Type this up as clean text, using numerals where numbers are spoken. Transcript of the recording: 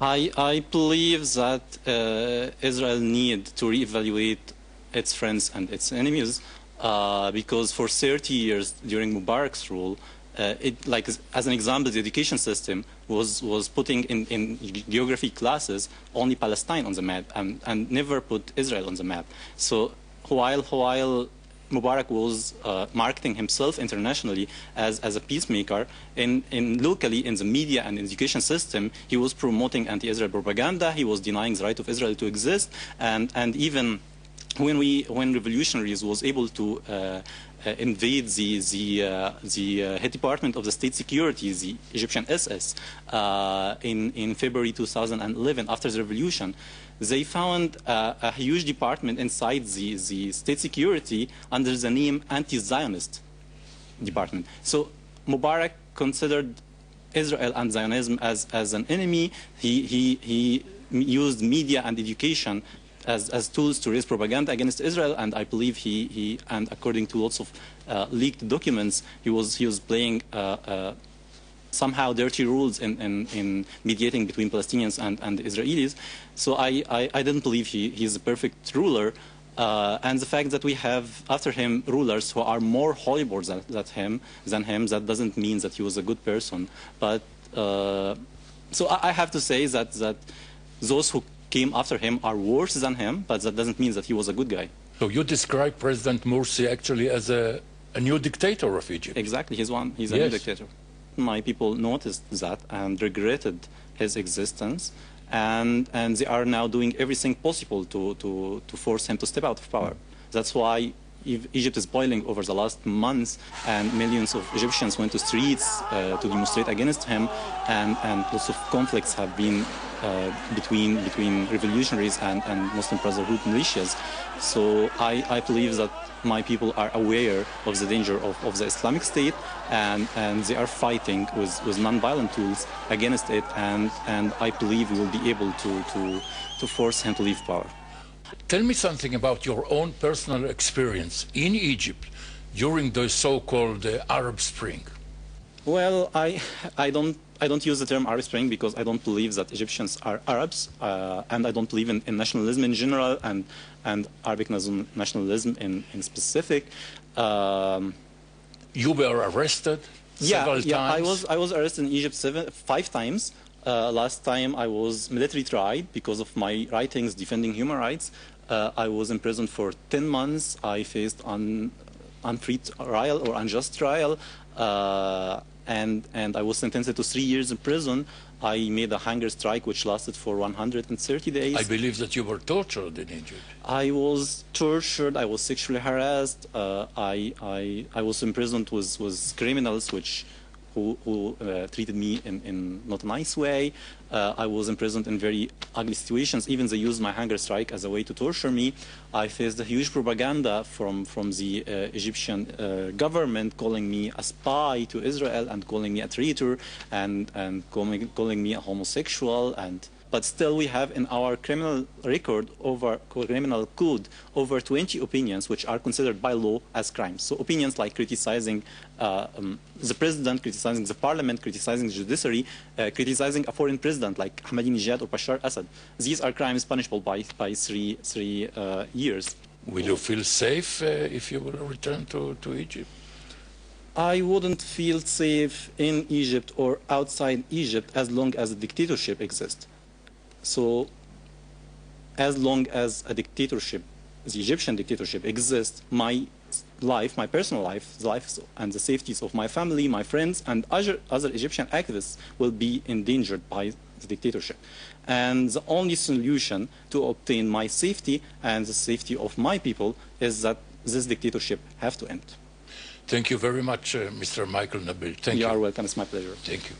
I believe that Israel need to reevaluate its friends and its enemies because for 30 years during Mubarak's rule, like as an example, the education system was putting in geography classes only Palestine on the map and never put Israel on the map. So while Mubarak was marketing himself internationally as a peacemaker, in locally in the media and education system, he was promoting anti-Israel propaganda. He was denying the right of Israel to exist, and even when revolutionaries was able to invade the head department of the state security, the Egyptian SS, in February 2011 after the revolution, they found a huge department inside the state security under the name anti-Zionist department. So Mubarak considered Israel and Zionism as an enemy. He used media and education as tools to raise propaganda against Israel, and I believe he and according to lots of leaked documents, he was playing somehow dirty rules in mediating between Palestinians and the Israelis. So I didn't believe he's a perfect ruler. And the fact that we have after him rulers who are more horrible than him, that doesn't mean that he was a good person. But so I have to say that those who came after him are worse than him, but that doesn't mean that he was a good guy. So you describe President Morsi actually as a new dictator of Egypt. Exactly, he's a new dictator. My people noticed that and regretted his existence, and they are now doing everything possible to force him to step out of power. That's why Egypt is boiling over the last months, and millions of Egyptians went to streets to demonstrate against him, and lots of conflicts have been between revolutionaries and Muslim Brotherhood militias. So I believe that my people are aware of the danger of the Islamic State, and they are fighting with non-violent tools against it, and I believe we will be able to force him to leave power. Tell me something about your own personal experience in Egypt during the so-called Arab Spring. Well, I don't use the term Arab Spring because I don't believe that Egyptians are Arabs, and I don't believe in nationalism in general and Arabic nationalism in specific. You were arrested several times? I was arrested in Egypt 5 times. Last time I was military tried because of my writings defending human rights. I was imprisoned for 10 months. I faced unfair trial or unjust trial, and I was sentenced to 3 years in prison. I made a hunger strike which lasted for 130 days. I believe that you were tortured in Egypt. I was tortured. I was sexually harassed. I was imprisoned with criminals who treated me in not a nice way. I was imprisoned in very ugly situations. Even they used my hunger strike as a way to torture me. I faced a huge propaganda from the Egyptian government calling me a spy to Israel and calling me a traitor and calling me a homosexual. But still we have in our criminal criminal code over 20 opinions which are considered by law as crimes. So opinions like criticizing the president, criticizing the parliament, criticizing the judiciary, criticizing a foreign president like Ahmadinejad or Bashar Assad. These are crimes punishable by 3 years. Will you feel safe if you will return to Egypt? I wouldn't feel safe in Egypt or outside Egypt as long as a dictatorship exists. So, as long as a dictatorship, the Egyptian dictatorship exists, my life, my personal life, the lives and the safeties of my family, my friends, and other Egyptian activists will be endangered by the dictatorship. And the only solution to obtain my safety and the safety of my people is that this dictatorship have to end. Thank you very much, Mr. Maikel Nabil. Thank you. You are welcome. It's my pleasure. Thank you.